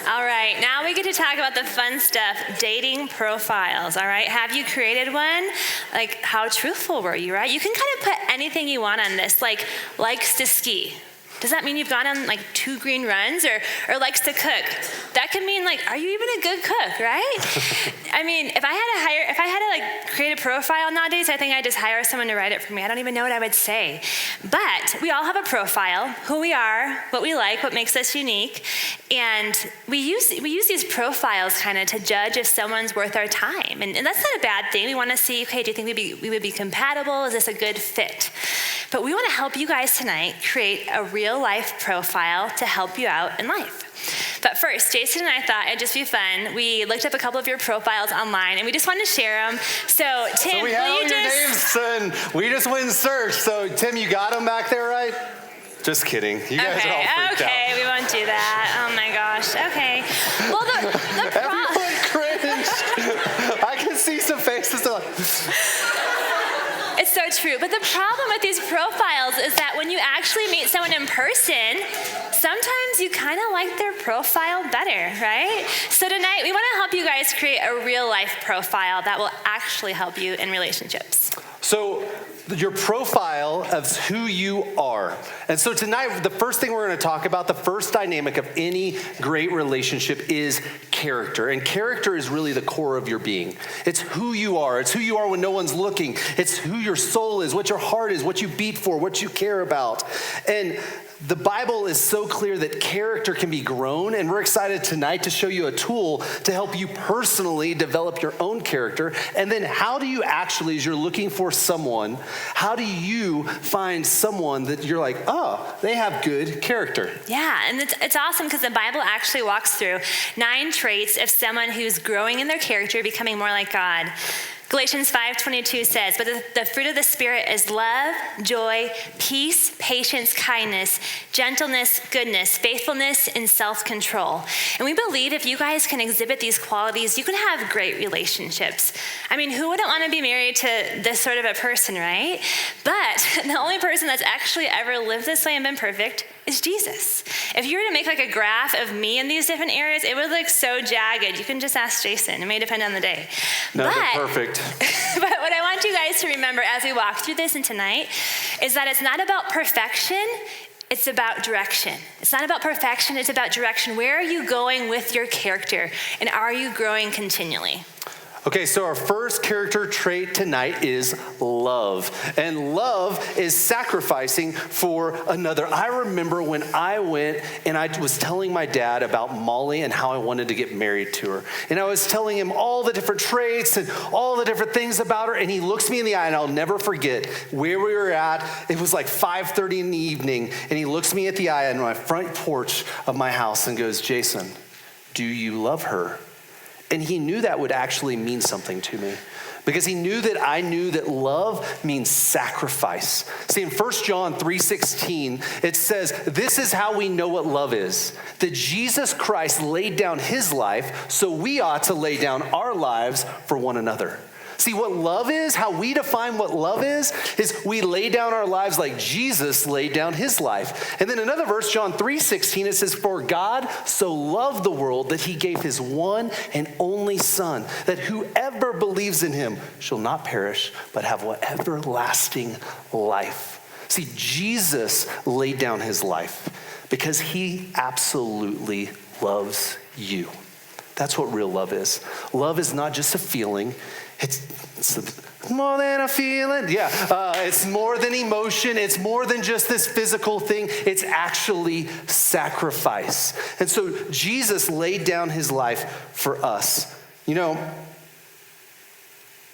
All right, now we get to talk about the fun stuff, dating profiles, all right? Have you created one? Like, how truthful were you, right? You can kind of put anything you want on this, like likes to ski. Does that mean you've gone on like 2 green runs or likes to cook? That could mean like, are you even a good cook, right? I mean, if I had to like create a profile nowadays, I think I'd just hire someone to write it for me. I don't even know what I would say. But we all have a profile, who we are, what we like, what makes us unique. And we use these profiles kind of to judge if someone's worth our time. And that's not a bad thing. We want to see, okay, do you think we would be compatible? Is this a good fit? But we want to help you guys tonight create a real life profile to help you out in life. But first, Jason and I thought it'd just be fun. We looked up a couple of your profiles online, and we just wanted to share them. So, Tim, so we have all your names, and we just went and searched. So, Tim, you got them back there, right? Just kidding. You guys are all freaked out. Okay, we won't do that. Oh my gosh. Okay. Well, the everyone cringed. I can see some faces. It's so true. But the problem with these profiles is that when you actually meet someone in person, sometimes you kind of like their profile better, right? So tonight, we want to help you guys create a real life profile that will actually help you in relationships. So your profile of who you are. And so tonight, the first thing we're going to talk about, the first dynamic of any great relationship is character. And character is really the core of your being. It's who you are. It's who you are when no one's looking. It's who your soul is, what your heart is, what you beat for, what you care about. And the Bible is so clear that character can be grown, and we're excited tonight to show you a tool to help you personally develop your own character. And then how do you actually, as you're looking for someone, how do you find someone that you're like, oh, they have good character? Yeah, and it's awesome because the Bible actually walks through 9 traits of someone who's growing in their character, becoming more like God. Galatians 5:22 says, but the fruit of the Spirit is love, joy, peace, patience, kindness, gentleness, goodness, faithfulness, and self-control. And we believe if you guys can exhibit these qualities, you can have great relationships. I mean, who wouldn't want to be married to this sort of a person, right? But the only person that's actually ever lived this way and been perfect is Jesus. If you were to make like a graph of me in these different areas, it would look so jagged. You can just ask Jason. It may depend on the day. No, they're perfect. But what I want you guys to remember as we walk through this and tonight is that it's not about perfection, it's about direction. It's not about perfection, it's about direction. Where are you going with your character? And are you growing continually? Okay, so our first character trait tonight is love. And love is sacrificing for another. I remember when I went and I was telling my dad about Molly and how I wanted to get married to her. And I was telling him all the different traits and all the different things about her. And he looks me in the eye, and I'll never forget where we were at. It was like 5:30 in the evening. And he looks me at the eye on my front porch of my house and goes, Jason, do you love her? And he knew that would actually mean something to me because he knew that I knew that love means sacrifice. See, in 1 John 3:16, it says, this is how we know what love is, that Jesus Christ laid down his life, so we ought to lay down our lives for one another. See, what love is, how we define what love is we lay down our lives like Jesus laid down his life. And then another verse, John 3:16, it says, for God so loved the world that he gave his one and only son, that whoever believes in him shall not perish, but have what everlasting life. See, Jesus laid down his life because he absolutely loves you. That's what real love is. Love is not just a feeling. It's more than a feeling. Yeah, it's more than emotion. It's more than just this physical thing. It's actually sacrifice. And so Jesus laid down his life for us. You know,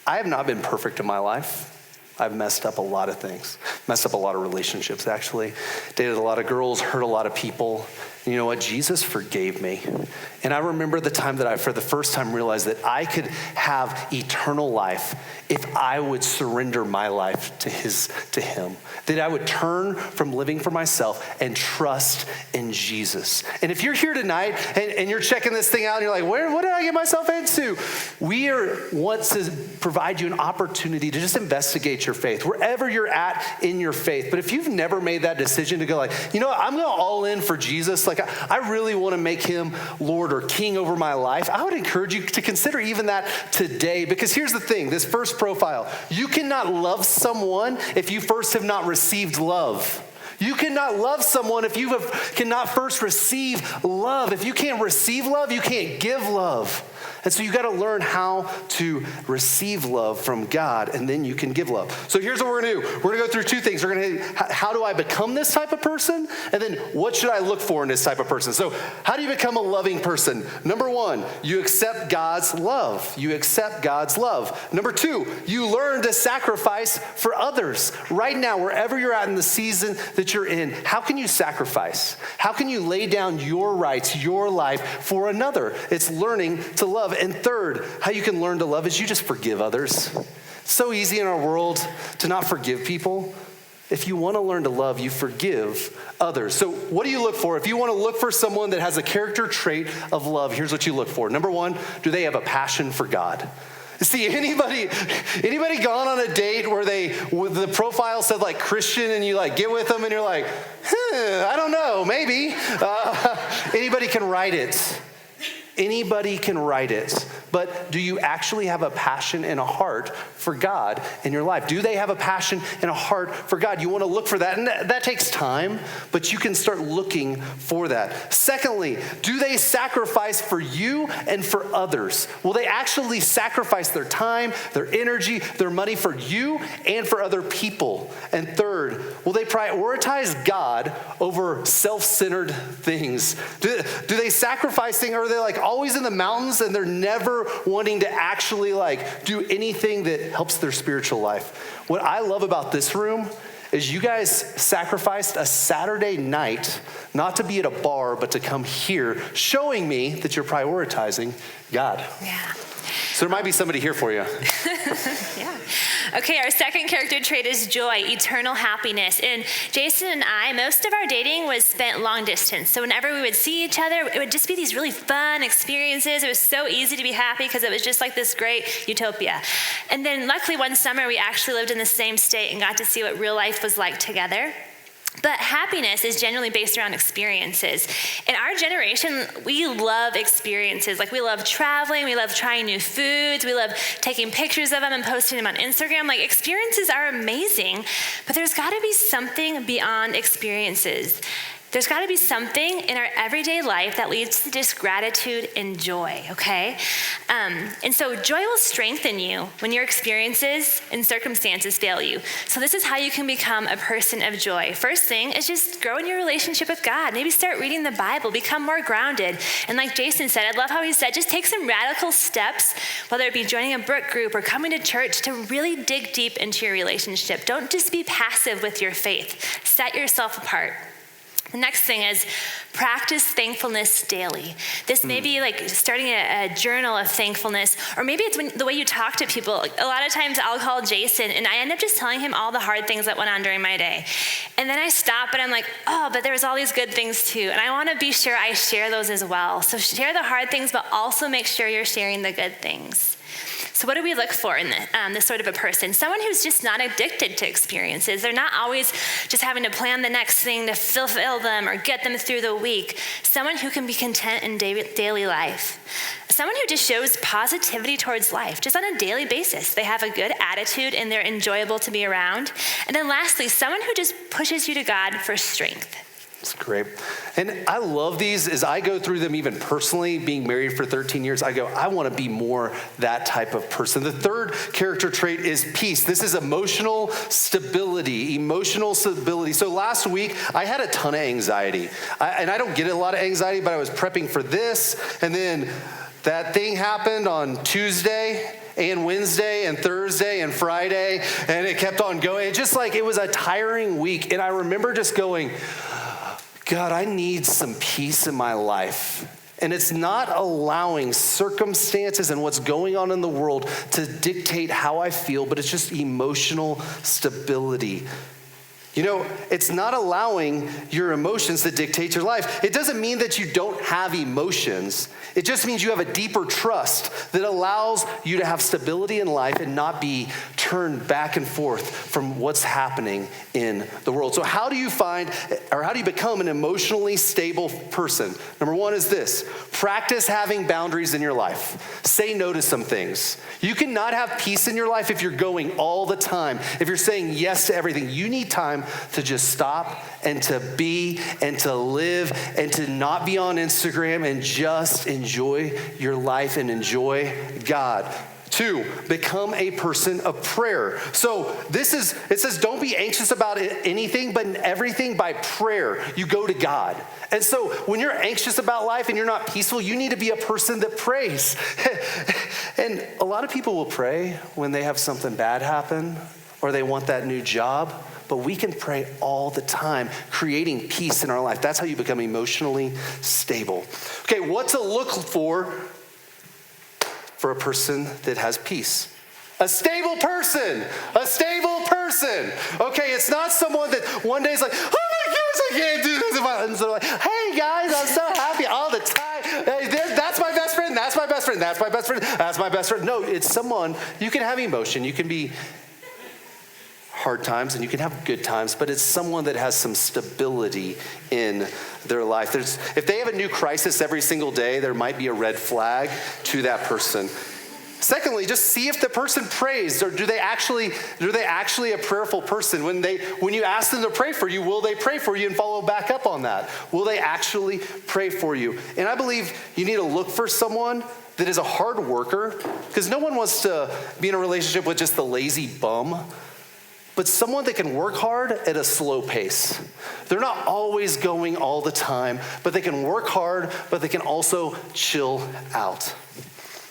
I have not been perfect in my life. I've messed up a lot of things. Messed up a lot of relationships, actually. Dated a lot of girls, hurt a lot of people. And you know what? Jesus forgave me. And I remember the time that I, for the first time, realized that I could have eternal life if I would surrender my life to him. That I would turn from living for myself and trust in Jesus. And if you're here tonight and you're checking this thing out and you're like, what did I get myself into? We want to provide you an opportunity to just investigate your faith, wherever you're at in your faith. But if you've never made that decision to go like, you know what, I'm going all in for Jesus, like, I really want to make him Lord or King over my life, I would encourage you to consider even that today. Because here's the thing, this first profile, you cannot love someone if you first have not received love. You cannot love someone if you cannot first receive love. If you can't receive love, you can't give love. And so you got to learn how to receive love from God, and then you can give love. So here's what we're going to do. We're going to go through two things. We're going to, how do I become this type of person? And then what should I look for in this type of person? So how do you become a loving person? Number one, you accept God's love. You accept God's love. Number two, you learn to sacrifice for others. Right now, wherever you're at in the season that you're in, how can you sacrifice? How can you lay down your rights, your life for another? It's learning to love. And third, how you can learn to love is you just forgive others. It's so easy in our world to not forgive people. If you want to learn to love, you forgive others. So what do you look for? If you want to look for someone that has a character trait of love, here's what you look for. Number one, do they have a passion for God? See, anybody gone on a date where the profile said like Christian and you like get with them and you're like, I don't know, maybe. Anybody can write it. Anybody can write it, but do you actually have a passion and a heart for God in your life? Do they have a passion and a heart for God? You want to look for that, and that takes time, but you can start looking for that. Secondly, do they sacrifice for you and for others? Will they actually sacrifice their time, their energy, their money for you and for other people? And third, will they prioritize God over self-centered things? Do they sacrifice things, or are they like always in the mountains and they're never wanting to actually like do anything that helps their spiritual life? What I love about this room is you guys sacrificed a Saturday night not to be at a bar, but to come here, showing me that you're prioritizing God. Yeah. So there might be somebody here for you. Yeah. Okay, our second character trait is joy, eternal happiness. And Jason and I, most of our dating was spent long distance. So whenever we would see each other, it would just be these really fun experiences. It was so easy to be happy because it was just like this great utopia. And then luckily one summer we actually lived in the same state and got to see what real life was like together. But happiness is generally based around experiences. In our generation, we love experiences. Like we love traveling, we love trying new foods, we love taking pictures of them and posting them on Instagram. Like experiences are amazing, but there's gotta be something beyond experiences. There's got to be something in our everyday life that leads to just gratitude and joy, okay? And so joy will strengthen you when your experiences and circumstances fail you. So this is how you can become a person of joy. First thing is just grow in your relationship with God. Maybe start reading the Bible, become more grounded. And like Jason said, I love how he said, just take some radical steps, whether it be joining a Brook group or coming to church, to really dig deep into your relationship. Don't just be passive with your faith. Set yourself apart. The next thing is practice thankfulness daily. This may be like starting a journal of thankfulness, or maybe it's the way you talk to people. A lot of times I'll call Jason and I end up just telling him all the hard things that went on during my day. And then I stop and I'm like, oh, but there was all these good things too. And I want to be sure I share those as well. So share the hard things, but also make sure you're sharing the good things. So what do we look for in this sort of a person? Someone who's just not addicted to experiences. They're not always just having to plan the next thing to fulfill them or get them through the week. Someone who can be content in daily life. Someone who just shows positivity towards life, just on a daily basis. They have a good attitude and they're enjoyable to be around. And then lastly, someone who just pushes you to God for strength. That's great. And I love these as I go through them even personally, being married for 13 years, I go, I want to be more that type of person. The third character trait is peace. This is emotional stability. So last week, I had a ton of anxiety. And I don't get a lot of anxiety, but I was prepping for this. And then that thing happened on Tuesday and Wednesday and Thursday and Friday, and it kept on going. It was a tiring week. And I remember just going, God, I need some peace in my life. And it's not allowing circumstances and what's going on in the world to dictate how I feel, but it's just emotional stability. You know, it's not allowing your emotions to dictate your life. It doesn't mean that you don't have emotions. It just means you have a deeper trust that allows you to have stability in life and not be turn back and forth from what's happening in the world. So how do you become an emotionally stable person? Number one is this: practice having boundaries in your life. Say no to some things. You cannot have peace in your life if you're going all the time, if you're saying yes to everything. You need time to just stop and to be and to live and to not be on Instagram and just enjoy your life and enjoy God. 2, become a person of prayer. So it says don't be anxious about anything, but in everything by prayer, you go to God. And so when you're anxious about life and you're not peaceful, you need to be a person that prays. And a lot of people will pray when they have something bad happen or they want that new job, but we can pray all the time, creating peace in our life. That's how you become emotionally stable. Okay, what to look for a person that has peace? A stable person. A stable person. Okay, it's not someone that one day is like, oh my gosh, I can't do this. And so like, hey guys, I'm so happy all the time. Hey, that's my best friend. That's my best friend. That's my best friend. That's my best friend. No, it's someone, you can have emotion. You can be hard times and you can have good times, but it's someone that has some stability in their life. If they have a new crisis every single day, there might be a red flag to that person. Secondly, just see if the person prays, or do they actually a prayerful person? When you ask them to pray for you, will they pray for you and follow back up on that? Will they actually pray for you? And I believe you need to look for someone that is a hard worker, because no one wants to be in a relationship with just the lazy bum, but someone that can work hard at a slow pace. They're not always going all the time, but they can work hard, but they can also chill out.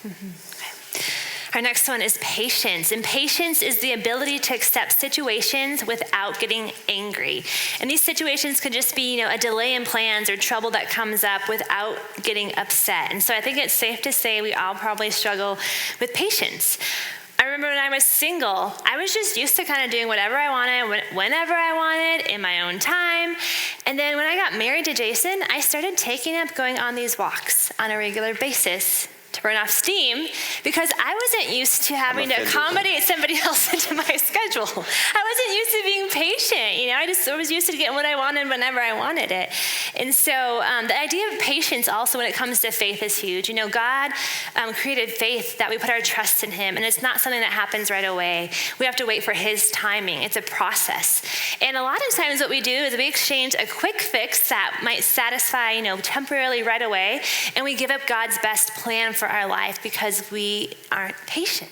Mm-hmm. Our next one is patience. And patience is the ability to accept situations without getting angry. And these situations could just be, a delay in plans or trouble that comes up without getting upset. And so I think it's safe to say we all probably struggle with patience. I remember when I was single, I was just used to kind of doing whatever I wanted, whenever I wanted, in my own time. And then when I got married to Jason, I started taking up going on these walks on a regular basis to burn off steam, because I wasn't used to having to accommodate somebody else into my schedule. I wasn't used to being patient. I was used to getting what I wanted whenever I wanted it. And so the idea of patience also when it comes to faith is huge. God created faith that we put our trust in him, and it's not something that happens right away. We have to wait for his timing. It's a process. And a lot of times what we do is we exchange a quick fix that might satisfy, temporarily right away, and we give up God's best plan for our life because we aren't patient.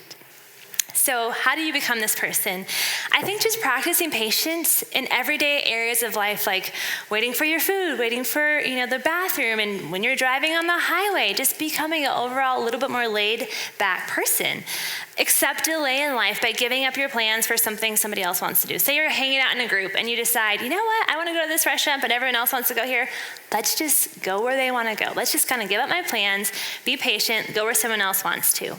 So how do you become this person? I think just practicing patience in everyday areas of life, like waiting for your food, waiting for the bathroom, and when you're driving on the highway, just becoming an overall a little bit more laid back person. Accept delay in life by giving up your plans for something somebody else wants to do. Say you're hanging out in a group and you decide, you know what, I want to go to this restaurant, but everyone else wants to go here. Let's just go where they want to go. Let's just kind of give up my plans, be patient, go where someone else wants to.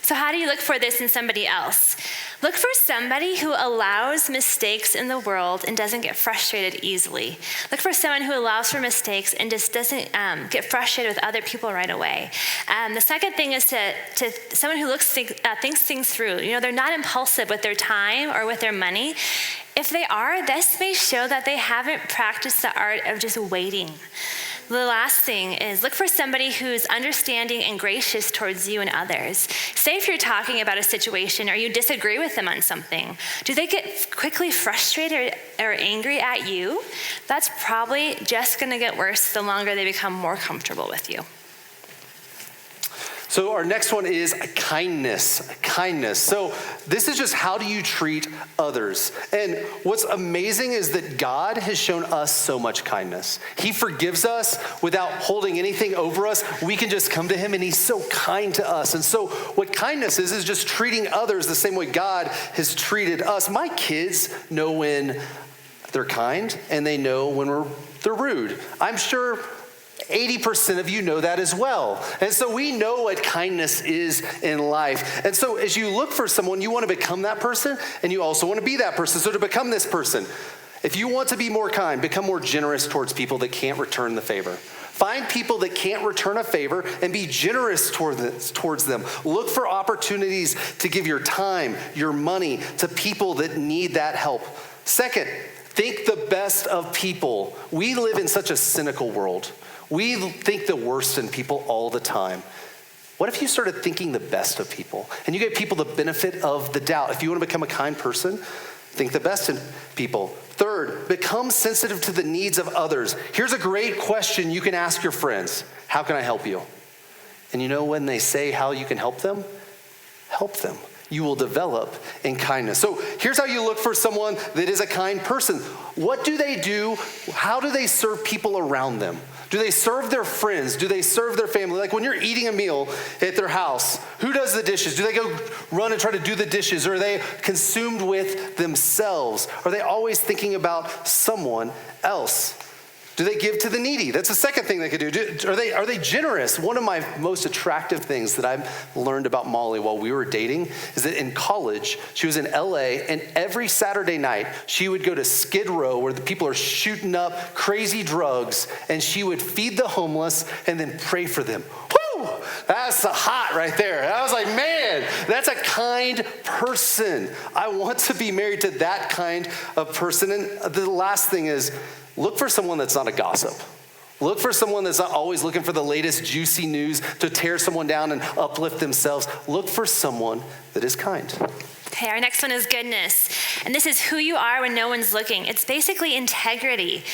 So how do you look for this in somebody else? Look for somebody who allows mistakes in the world and doesn't get frustrated easily. Look for someone who allows for mistakes and just doesn't get frustrated with other people right away. The second thing is to someone who thinks things through. They're not impulsive with their time or with their money. If they are, this may show that they haven't practiced the art of just waiting. The last thing is look for somebody who's understanding and gracious towards you and others. Say if you're talking about a situation or you disagree with them on something, do they get quickly frustrated or angry at you? That's probably just going to get worse the longer they become more comfortable with you. So our next one is kindness. Kindness. So this is just how do you treat others? And what's amazing is that God has shown us so much kindness. He forgives us without holding anything over us. We can just come to him and he's so kind to us. And so what kindness is just treating others the same way God has treated us. My kids know when they're kind and they know when they're rude. I'm sure 80% of you know that as well. And so we know what kindness is in life. And so as you look for someone, you want to become that person and you also want to be that person. So to become this person, if you want to be more kind, become more generous towards people that can't return the favor. Find people that can't return a favor and be generous towards them. Look for opportunities to give your time, your money to people that need that help. Second, think the best of people. We live in such a cynical world. We think the worst in people all the time. What if you started thinking the best of people and you gave people the benefit of the doubt? If you want to become a kind person, think the best in people. Third, become sensitive to the needs of others. Here's a great question you can ask your friends. How can I help you? And you know when they say how you can help them? Help them. You will develop in kindness. So here's how you look for someone that is a kind person. What do they do? How do they serve people around them? Do they serve their friends? Do they serve their family? Like when you're eating a meal at their house, who does the dishes? Do they go run and try to do the dishes? Or are they consumed with themselves? Are they always thinking about someone else? Do they give to the needy? That's the second thing they could do. Are they generous? One of my most attractive things that I've learned about Molly while we were dating is that in college, she was in LA, and every Saturday night, she would go to Skid Row where the people are shooting up crazy drugs, and she would feed the homeless and then pray for them. Woo! That's hot right there. I was like, man, that's a kind person. I want to be married to that kind of person. And the last thing is, look for someone that's not a gossip. Look for someone that's not always looking for the latest juicy news to tear someone down and uplift themselves. Look for someone that is kind. Okay, our next one is goodness. And this is who you are when no one's looking. It's basically integrity.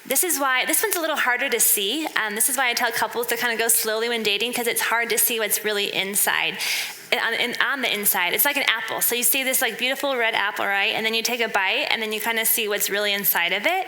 This one's a little harder to see. This is why I tell couples to kind of go slowly when dating, because it's hard to see what's really inside. And on the inside, it's like an apple. So you see this like beautiful red apple, right? And then you take a bite, and then you kind of see what's really inside of it.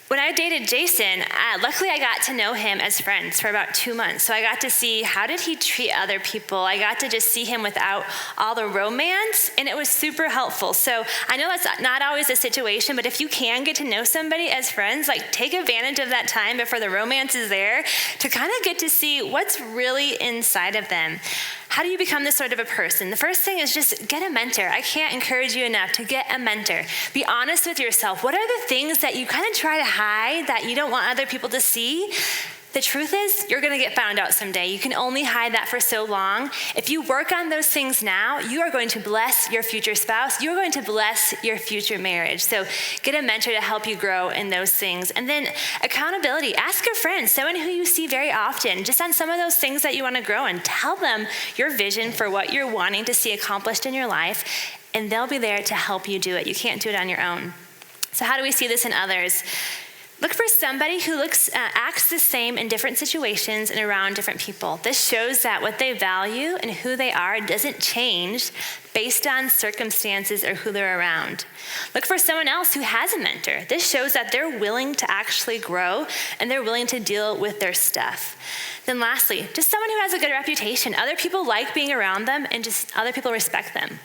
When I dated Jason, luckily I got to know him as friends for about 2 months. So I got to see how did he treat other people. I got to just see him without all the romance, and it was super helpful. So I know that's not always the situation, but if you can get to know somebody as friends, like take advantage of that time before the romance is there to kind of get to see what's really inside of them. How do you become this sort of a person? The first thing is just get a mentor. I can't encourage you enough to get a mentor. Be honest with yourself. What are the things that you kind of try to hide that you don't want other people to see? The truth is, you're going to get found out someday. You can only hide that for so long. If you work on those things now, you are going to bless your future spouse. You're going to bless your future marriage. So get a mentor to help you grow in those things. And then accountability. Ask your friends, someone who you see very often, just on some of those things that you want to grow in. Tell them your vision for what you're wanting to see accomplished in your life, and they'll be there to help you do it. You can't do it on your own. So how do we see this in others? Look for somebody who acts the same in different situations and around different people. This shows that what they value and who they are doesn't change based on circumstances or who they're around. Look for someone else who has a mentor. This shows that they're willing to actually grow and they're willing to deal with their stuff. Then lastly, just someone who has a good reputation. Other people like being around them, and just other people respect them.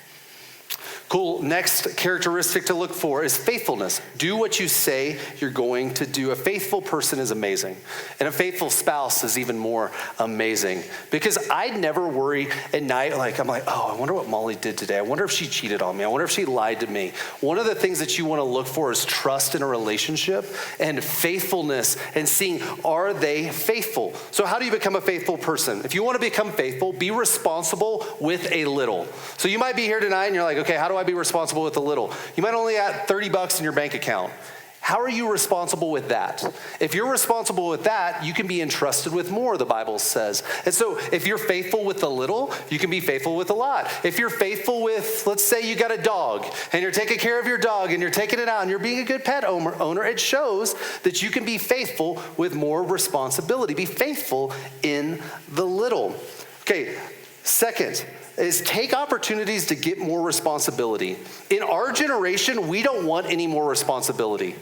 Cool. Next characteristic to look for is faithfulness. Do what you say you're going to do. A faithful person is amazing. And a faithful spouse is even more amazing. Because I never worry at night, I'm like, oh, I wonder what Molly did today. I wonder if she cheated on me. I wonder if she lied to me. One of the things that you want to look for is trust in a relationship and faithfulness and seeing, are they faithful? So how do you become a faithful person? If you want to become faithful, be responsible with a little. So you might be here tonight and you're like, okay, how do I be responsible with a little? You might only have $30 in your bank account. How are you responsible with that? If you're responsible with that, you can be entrusted with more, the Bible says. And so if you're faithful with the little, you can be faithful with a lot. If you're faithful with, let's say you got a dog and you're taking care of your dog and you're taking it out and you're being a good pet owner, it shows that you can be faithful with more responsibility. Be faithful in the little. Okay, second is take opportunities to get more responsibility. In our generation, we don't want any more responsibility.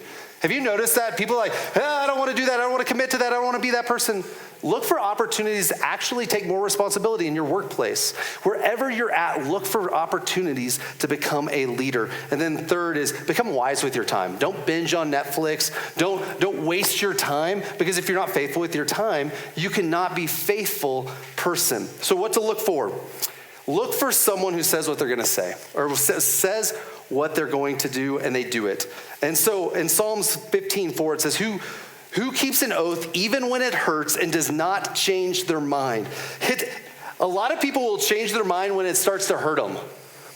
Have you noticed that? People are like, I don't want to do that. I don't want to commit to that. I don't want to be that person. Look for opportunities to actually take more responsibility in your workplace. Wherever you're at, look for opportunities to become a leader. And then third is become wise with your time. Don't binge on Netflix. Don't waste your time, because if you're not faithful with your time, you cannot be a faithful person. So what to look for? Look for someone who says what they're going to say, or says what they're going to do, and they do it. And so in Psalms 15:4, it says, Who keeps an oath even when it hurts and does not change their mind? A lot of people will change their mind when it starts to hurt them.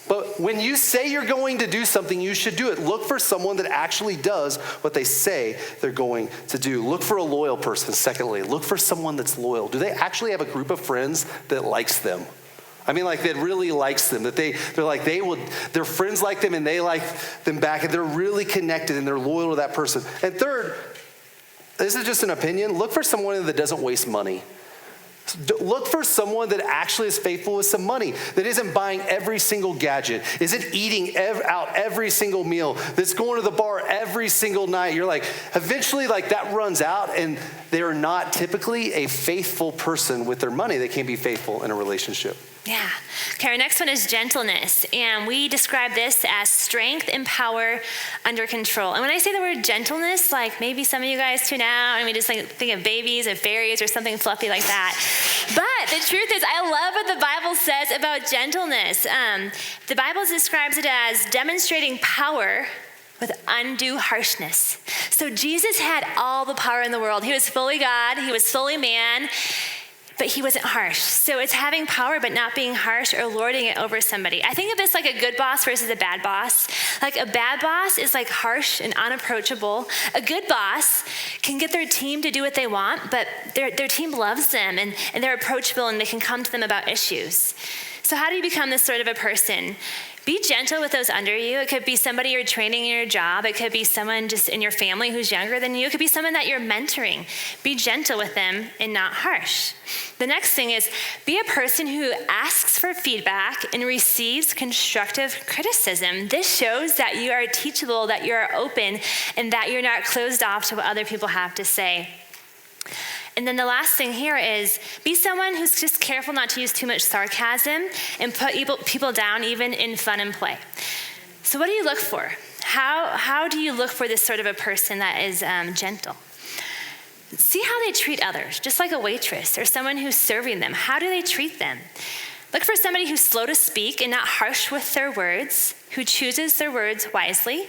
But when you say you're going to do something, you should do it. Look for someone that actually does what they say they're going to do. Look for a loyal person, secondly. Look for someone that's loyal. Do they actually have a group of friends that likes them? I mean, like, that really likes them, that their friends like them and they like them back, and they're really connected and they're loyal to that person. And third, this is just an opinion, look for someone that doesn't waste money. Look for someone that actually is faithful with some money, that isn't buying every single gadget, isn't eating out every single meal, that's going to the bar every single night. You're like, eventually, like, that runs out, and they're not typically a faithful person with their money. They can't be faithful in a relationship. Yeah. Okay, our next one is gentleness. And we describe this as strength and power under control. And when I say the word gentleness, like maybe some of you guys tune out and we just like think of babies or fairies or something fluffy like that. But the truth is, I love what the Bible says about gentleness. The Bible describes it as demonstrating power with undue harshness. So Jesus had all the power in the world. He was fully God. He was fully man. But he wasn't harsh. So it's having power but not being harsh or lording it over somebody. I think of this like a good boss versus a bad boss. Like a bad boss is like harsh and unapproachable. A good boss can get their team to do what they want, but their team loves them and they're approachable and they can come to them about issues. So how do you become this sort of a person? Be gentle with those under you. It could be somebody you're training in your job. It could be someone just in your family who's younger than you. It could be someone that you're mentoring. Be gentle with them and not harsh. The next thing is be a person who asks for feedback and receives constructive criticism. This shows that you are teachable, that you are open, and that you're not closed off to what other people have to say. And then the last thing here is be someone who's just careful not to use too much sarcasm and put people down even in fun and play. So what do you look for? How do you look for this sort of a person that is gentle? See how they treat others, just like a waitress or someone who's serving them. How do they treat them? Look for somebody who's slow to speak and not harsh with their words, who chooses their words wisely.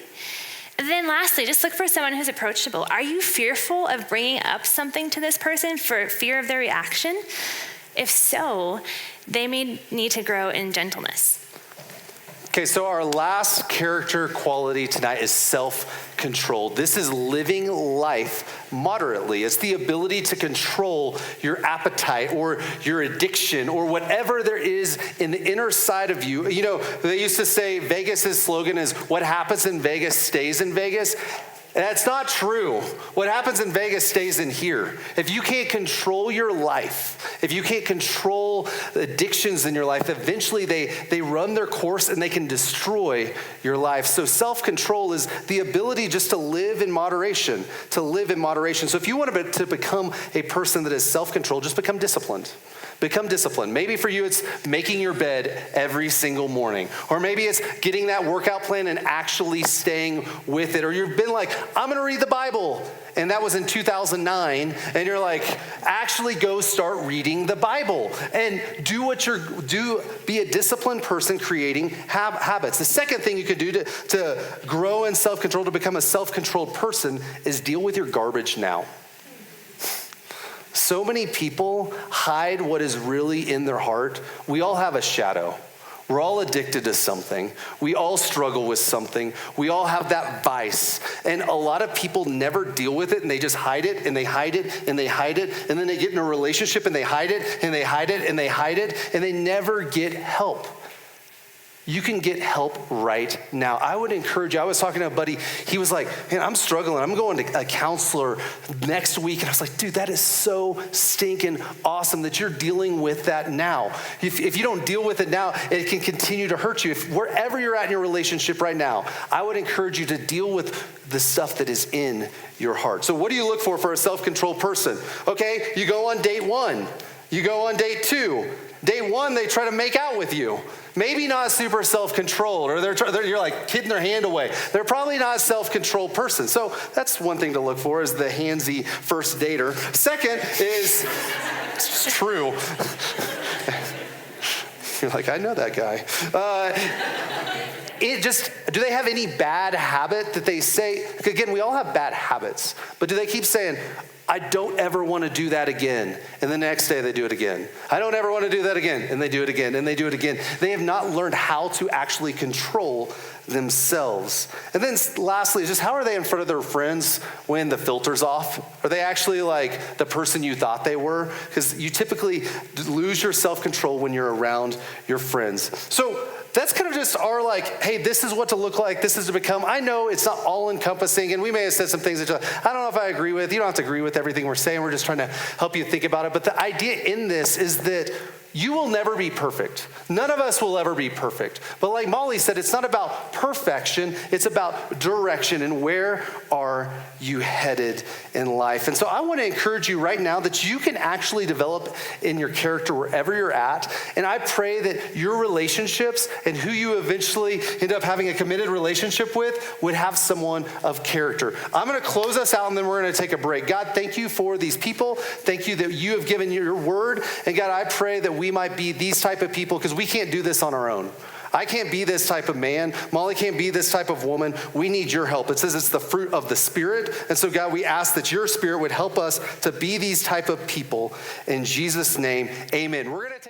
And then lastly, just look for someone who's approachable. Are you fearful of bringing up something to this person for fear of their reaction? If so, they may need to grow in gentleness. Okay, so our last character quality tonight is self-control. This is living life moderately. It's the ability to control your appetite or your addiction or whatever there is in the inner side of you. You know, they used to say Vegas's slogan is, what happens in Vegas stays in Vegas. That's not true. What happens in Vegas stays in here. If you can't control your life, if you can't control addictions in your life, eventually they run their course and they can destroy your life. So self-control is the ability just to live in moderation, So if you want to become a person that is self-controlled, just become disciplined. Become disciplined. Maybe for you, it's making your bed every single morning. Or maybe it's getting that workout plan and actually staying with it. Or you've been like, I'm going to read the Bible. And that was in 2009. And you're like, actually go start reading the Bible. And be a disciplined person creating habits. The second thing you could do to grow in self-control, to become a self-controlled person, is deal with your garbage now. So many people hide what is really in their heart. We all have a shadow. We're all addicted to something. We all struggle with something. We all have that vice. And a lot of people never deal with it, and they just hide it, and they hide it, and they hide it. And then they get in a relationship, and they hide it, and they hide it, and they hide it, and they never get help. You can get help right now. I would encourage you. I was talking to a buddy. He was like, man, I'm struggling. I'm going to a counselor next week. And I was like, dude, that is so stinking awesome that you're dealing with that now. If you don't deal with it now, it can continue to hurt you. Wherever you're at in your relationship right now, I would encourage you to deal with the stuff that is in your heart. So what do you look for a self-controlled person? Okay, you go on date 1. You go on date 2. Day 1, they try to make out with you. Maybe not super self-controlled, or you're like kidding their hand away. They're probably not a self-controlled person. So that's one thing to look for, is the handsy first dater. Second is, it's true. You're like, I know that guy. do they have any bad habit that they say? Again, we all have bad habits, but do they keep saying, I don't ever want to do that again. And the next day they do it again. I don't ever want to do that again. And they do it again, and they do it again. They have not learned how to actually control themselves. And then lastly, just how are they in front of their friends when the filter's off? Are they actually like the person you thought they were? Because you typically lose your self-control when you're around your friends. So that's kind of just our like, hey, this is what to look like, this is to become. I know it's not all encompassing, and we may have said some things that I don't know if I agree with. You don't have to agree with everything we're saying. We're just trying to help you think about it. But the idea in this is that you will never be perfect. None of us will ever be perfect. But like Molly said, it's not about perfection, it's about direction and where are you headed in life. And so I want to encourage you right now that you can actually develop in your character wherever you're at. And I pray that your relationships and who you eventually end up having a committed relationship with would have someone of character. I'm going to close us out and then we're going to take a break. God, thank you for these people. Thank you that you have given your word. And God, I pray that we might be these type of people because we can't do this on our own. I can't be this type of man. Molly can't be this type of woman. We need your help. It says it's the fruit of the Spirit. And so God, we ask that your Spirit would help us to be these type of people. In Jesus' name, amen. We're going to take